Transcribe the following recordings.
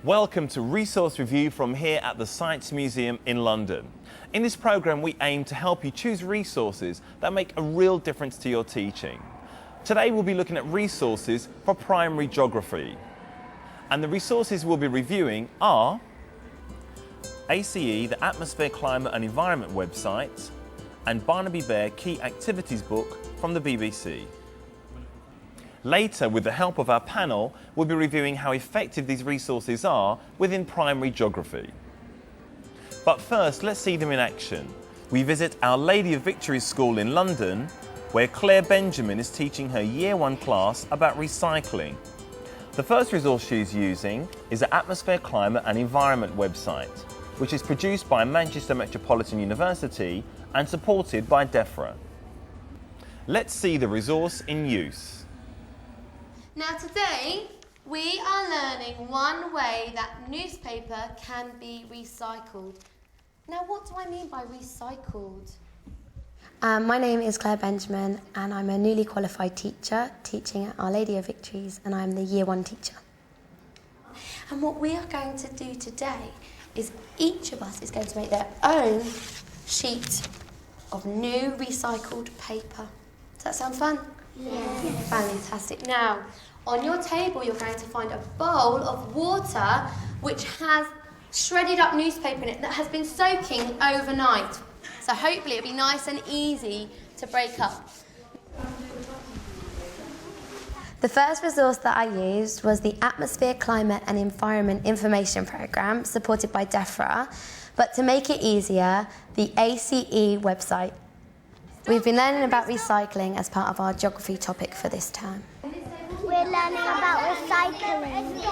Welcome to Resource Review from here at the Science Museum in London. In this programme we aim to help you choose resources that make a real difference to your teaching. Today we'll be looking at resources for primary geography. And the resources we'll be reviewing are ACE, the Atmosphere, Climate and Environment website, and Barnaby Bear Key Activities book from the BBC. Later, with the help of our panel, we'll be reviewing how effective these resources are within primary geography. But first, let's see them in action. We visit Our Lady of Victory School in London, where Claire Benjamin is teaching her Year 1 class about recycling. The first resource she's using is the Atmosphere, Climate and Environment website, which is produced by Manchester Metropolitan University and supported by DEFRA. Let's see the resource in use. Now today, we are learning one way that newspaper can be recycled. Now what do I mean by recycled? My name is Claire Benjamin and I'm a newly qualified teacher teaching at Our Lady of Victories, and I'm the Year 1 teacher. And what we are going to do today is each of us is going to make their own sheet of new recycled paper. Does that sound fun? Yes. Fantastic. Now, on your table you're going to find a bowl of water which has shredded up newspaper in it that has been soaking overnight. So hopefully it'll be nice and easy to break up. The first resource that I used was the Atmosphere, Climate and Environment Information Programme supported by DEFRA, but to make it easier, the ACE website. We've been learning about recycling as part of our geography topic for this term. We're learning about recycling.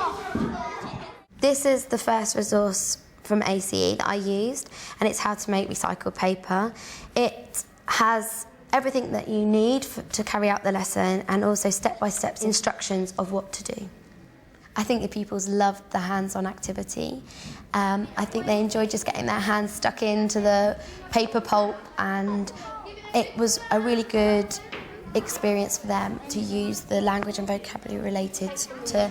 This is the first resource from ACE that I used, and it's how to make recycled paper. It has everything that you need to carry out the lesson, and also step-by-step instructions of what to do. I think the pupils loved the hands-on activity. I think they enjoyed just getting their hands stuck into the paper pulp, and it was a really good experience for them to use the language and vocabulary related to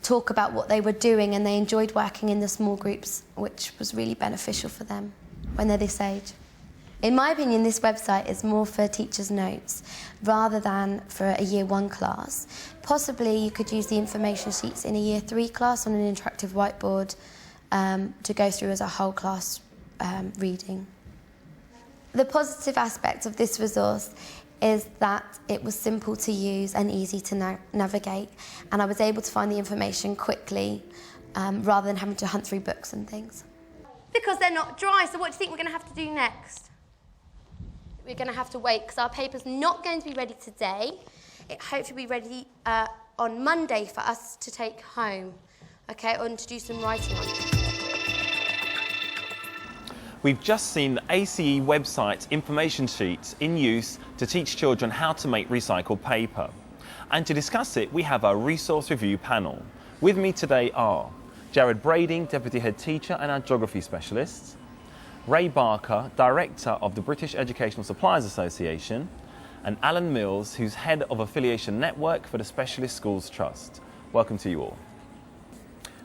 talk about what they were doing, and they enjoyed working in the small groups, which was really beneficial for them when they're this age. In my opinion, this website is more for teachers' notes rather than for a Year 1 class. Possibly you could use the information sheets in a Year 3 class on an interactive whiteboard to go through as a whole class reading. The positive aspect of this resource is that it was simple to use and easy to navigate, and I was able to find the information quickly rather than having to hunt through books and things. Because they're not dry, so what do you think we're going to have to do next? We're going to have to wait because our paper's not going to be ready today. It hopes to be ready on Monday for us to take home, okay, and to do some writing on it. We've just seen the ACE website's information sheets in use to teach children how to make recycled paper. And to discuss it, we have our resource review panel. With me today are Jared Brading, Deputy Head Teacher and our Geography Specialists, Ray Barker, Director of the British Educational Suppliers Association, and Alan Mills, who's Head of Affiliation Network for the Specialist Schools Trust. Welcome to you all.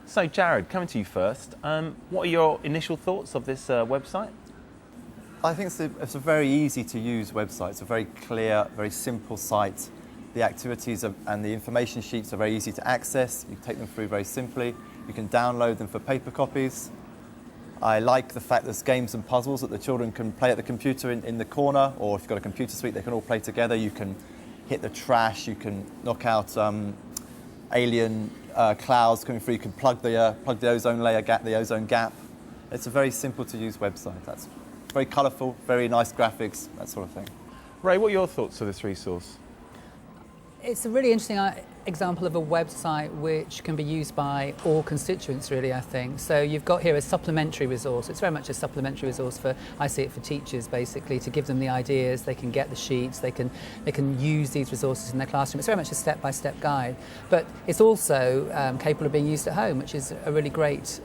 So Jared, coming to you first, what are your initial thoughts of this website? I think it's a very easy to use website. It's a very clear, very simple site. The activities and the information sheets are very easy to access. You can take them through very simply. You can download them for paper copies. I like the fact there's games and puzzles that the children can play at the computer in the corner, or if you've got a computer suite, they can all play together. You can hit the trash, you can knock out alien clouds coming through, you can plug the ozone layer gap, the ozone gap. It's a very simple to use website. That's very colourful, very nice graphics, that sort of thing. Ray, what are your thoughts of this resource? It's a really interesting example of a website which can be used by all constituents, really, I think. So you've got here a supplementary resource. It's very much a supplementary resource for, I see it for teachers, basically, to give them the ideas. They can get the sheets, they can use these resources in their classroom. It's very much a step-by-step guide. But it's also capable of being used at home, which is a really great,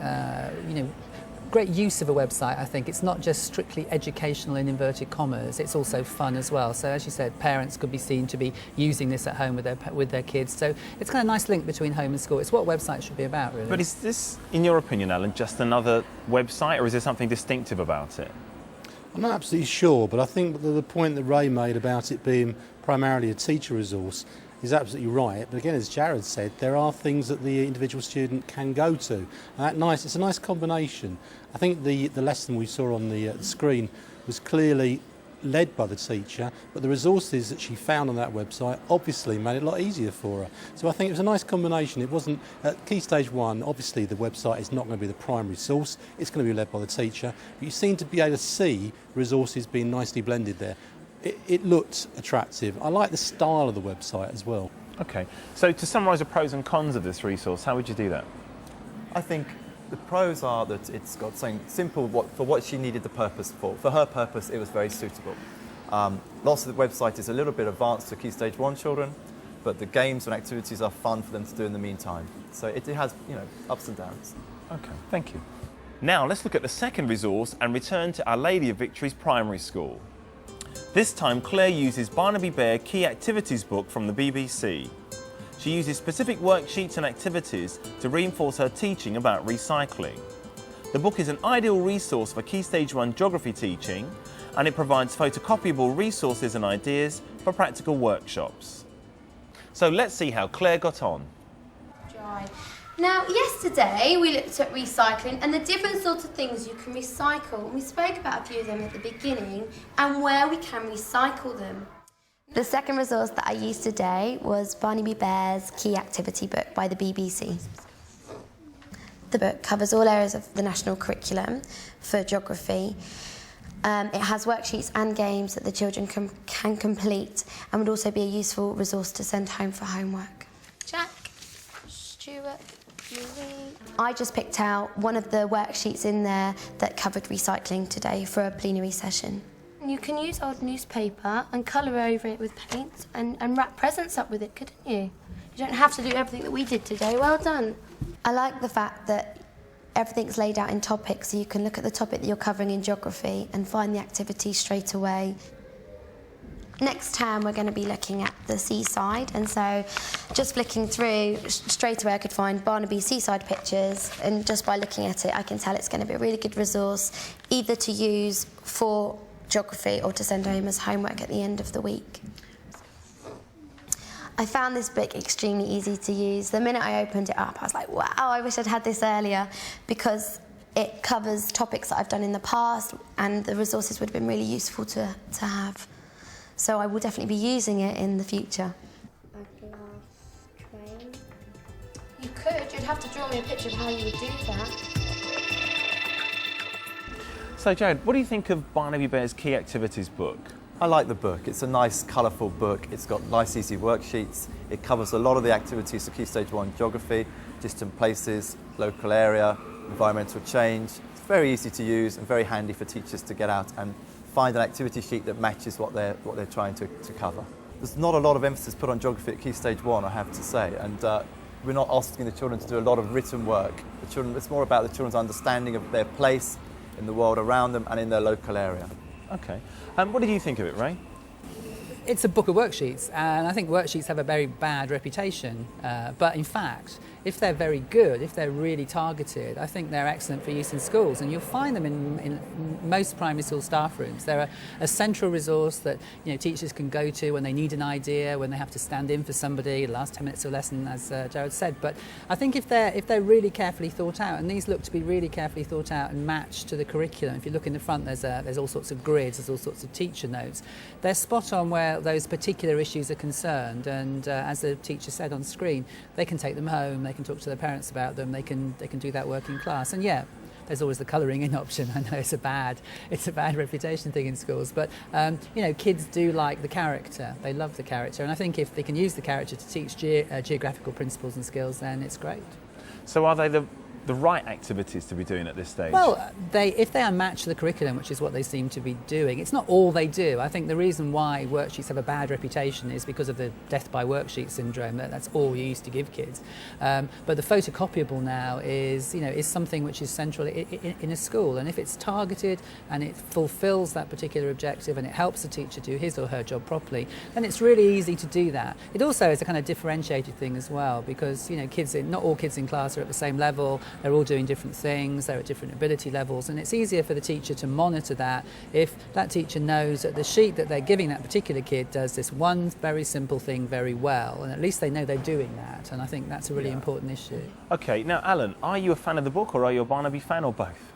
great use of a website, I think. It's not just strictly educational in inverted commas, it's also fun as well. So as you said, parents could be seen to be using this at home with their kids. So it's kind of a nice link between home and school. It's what websites should be about, really. But is this, in your opinion, Alan, just another website, or is there something distinctive about it? I'm not absolutely sure, but I think the point that Ray made about it being primarily a teacher resource is absolutely right. But again, as Jared said, there are things that the individual student can go to. And it's a nice combination. I think the lesson we saw on the screen was clearly led by the teacher, but the resources that she found on that website obviously made it a lot easier for her. So I think it was a nice combination. It wasn't, at Key Stage 1, obviously the website is not going to be the primary source, it's going to be led by the teacher, but you seem to be able to see resources being nicely blended there. It looked attractive. I like the style of the website as well. Okay, so to summarise the pros and cons of this resource, how would you do that? I think the pros are that it's got something simple for what she needed the purpose for. For her purpose, it was very suitable. Lots of the website is a little bit advanced for Key Stage 1 children, but the games and activities are fun for them to do in the meantime. So it has, ups and downs. Okay, thank you. Now let's look at the second resource and return to Our Lady of Victory's primary school. This time Claire uses Barnaby Bear Key Activities book from the BBC. She uses specific worksheets and activities to reinforce her teaching about recycling. The book is an ideal resource for Key Stage 1 geography teaching, and it provides photocopyable resources and ideas for practical workshops. So let's see how Claire got on. Now, yesterday we looked at recycling and the different sorts of things you can recycle. We spoke about a few of them at the beginning and where we can recycle them. The second resource that I used today was Barnaby Bear's Key Activity book by the BBC. The book covers all areas of the national curriculum for geography. It has worksheets and games that the children can complete and would also be a useful resource to send home for homework. Jack, Stuart, I just picked out one of the worksheets in there that covered recycling today for a plenary session. You can use old newspaper and colour over it with paint and wrap presents up with it, couldn't you? You don't have to do everything that we did today. Well done. I like the fact that everything's laid out in topics, so you can look at the topic that you're covering in geography and find the activity straight away. Next term we're going to be looking at the seaside, and so just flicking through, straight away I could find Barnaby seaside pictures, and just by looking at it I can tell it's going to be a really good resource either to use for geography or to send home as homework at the end of the week. I found this book extremely easy to use. The minute I opened it up I was like, wow, I wish I'd had this earlier, because it covers topics that I've done in the past and the resources would have been really useful to have. So I will definitely be using it in the future. You could. You'd have to draw me a picture of how you would do that. So Jared, what do you think of Barnaby Bear's Key Activities book? I like the book. It's a nice, colourful book. It's got nice, easy worksheets. It covers a lot of the activities of Key Stage 1 geography, distant places, local area, environmental change. It's very easy to use and very handy for teachers to get out and find an activity sheet that matches what they're trying to cover. There's not a lot of emphasis put on geography at Key Stage 1, I have to say, and we're not asking the children to do a lot of written work. It's more about the children's understanding of their place in the world around them and in their local area. Okay. What did you think of it, Ray? It's a book of worksheets, and I think worksheets have a very bad reputation, but in fact, if they're very good, if they're really targeted, I think they're excellent for use in schools, and you'll find them in most primary school staff rooms. They're a central resource that teachers can go to when they need an idea, when they have to stand in for somebody, the last 10 minutes of a lesson, as Jared said. But I think if they're really carefully thought out, and these look to be really carefully thought out and matched to the curriculum. If you look in the front, there's all sorts of grids, there's all sorts of teacher notes. They're spot on where those particular issues are concerned, and as the teacher said on screen, they can take them home, they can talk to their parents about them, they can do that work in class. And yeah, there's always the colouring in option. I know it's a bad reputation thing in schools, but kids do like the character, they love the character, and I think if they can use the character to teach geographical principles and skills, then it's great. So are they the the right activities to be doing at this stage? Well, if they are matched to the curriculum, which is what they seem to be doing, it's not all they do. I think the reason why worksheets have a bad reputation is because of the death by worksheet syndrome. That's all you used to give kids. But the photocopyable now is something which is central in a school, and if it's targeted and it fulfills that particular objective and it helps the teacher do his or her job properly, then it's really easy to do that. It also is a kind of differentiated thing as well, because not all kids in class are at the same level. They're all doing different things, they're at different ability levels, and it's easier for the teacher to monitor that if that teacher knows that the sheet that they're giving that particular kid does this one very simple thing very well, and at least they know they're doing that, and I think that's a really important issue. Okay, now Alan, are you a fan of the book or are you a Barnaby fan, or both?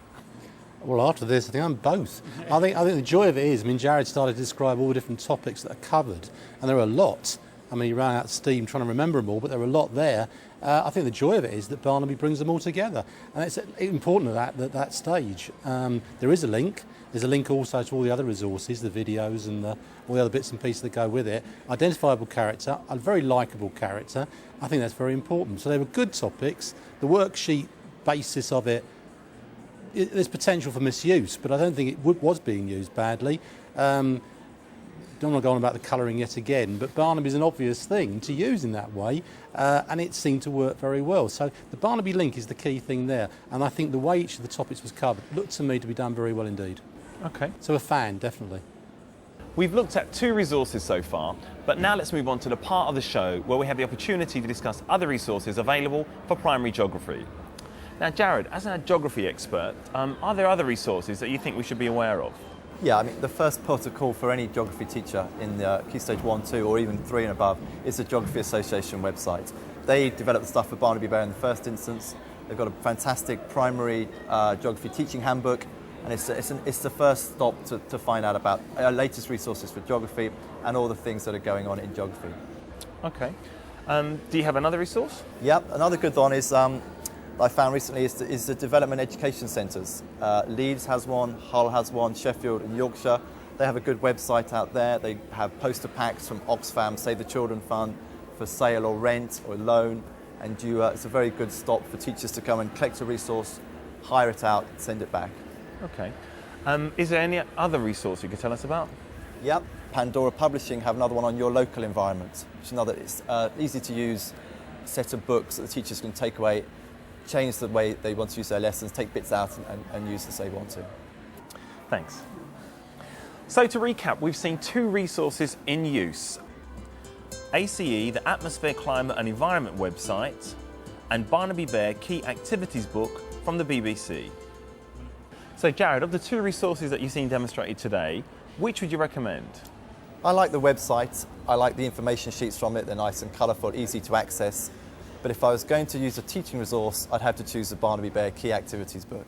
Well, after this, I think I'm both. I think the joy of it is, Jared started to describe all the different topics that are covered, and there are a lot. He ran out of steam trying to remember them all, but there are a lot there. I think the joy of it is that Barnaby brings them all together, and it's important at that stage. There is a link. There's a link also to all the other resources, the videos and all the other bits and pieces that go with it. Identifiable character, a very likeable character. I think that's very important. So they were good topics. The worksheet basis of it, there's potential for misuse, but I don't think it was being used badly. Don't want to go on about the colouring yet again, but Barnaby's an obvious thing to use in that way, and it seemed to work very well. So the Barnaby link is the key thing there, and I think the way each of the topics was covered looked to me to be done very well indeed. Okay. So a fan, definitely. We've looked at 2 resources so far, but now let's move on to the part of the show where we have the opportunity to discuss other resources available for primary geography. Now, Jared, as a geography expert, are there other resources that you think we should be aware of? Yeah, the first protocol for any geography teacher in the Key Stage 1, 2 or even 3 and above is the Geography Association website. They developed the stuff for Barnaby Bear in the first instance. They've got a fantastic primary geography teaching handbook, and it's the first stop to find out about our latest resources for geography and all the things that are going on in geography. Okay. Do you have another resource? Yep, another good one is I found recently is the Development Education Centres. Leeds has one, Hull has one, Sheffield and Yorkshire. They have a good website out there. They have poster packs from Oxfam, Save the Children Fund, for sale or rent or loan. And it's a very good stop for teachers to come and collect a resource, hire it out, send it back. Okay. Is there any other resource you could tell us about? Yep, Pandora Publishing have another one on your local environment, which is another easy to use set of books that the teachers can take away, change the way they want to use their lessons, take bits out and use as they want to. Thanks. So to recap, we've seen 2 resources in use. ACE, the Atmosphere, Climate and Environment website, and Barnaby Bear Key Activities book from the BBC. So Jared, of the 2 resources that you've seen demonstrated today, which would you recommend? I like the website. I like the information sheets from it. They're nice and colourful, easy to access. But if I was going to use a teaching resource, I'd have to choose the Barnaby Bear Key Activities book.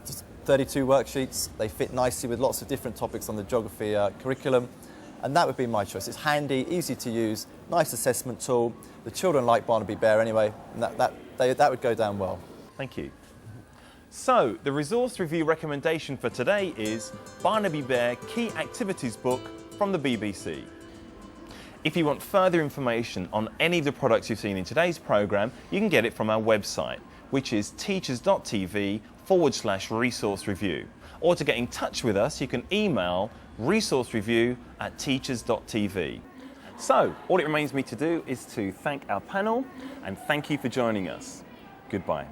Just 32 worksheets. They fit nicely with lots of different topics on the geography curriculum. And that would be my choice. It's handy, easy to use, nice assessment tool. The children like Barnaby Bear anyway, and that would go down well. Thank you. So, the resource review recommendation for today is Barnaby Bear Key Activities book from the BBC. If you want further information on any of the products you've seen in today's programme, you can get it from our website, which is teachers.tv/resource review. Or to get in touch with us, you can email resourcereview@teachers.tv. So, all it remains me to do is to thank our panel and thank you for joining us. Goodbye.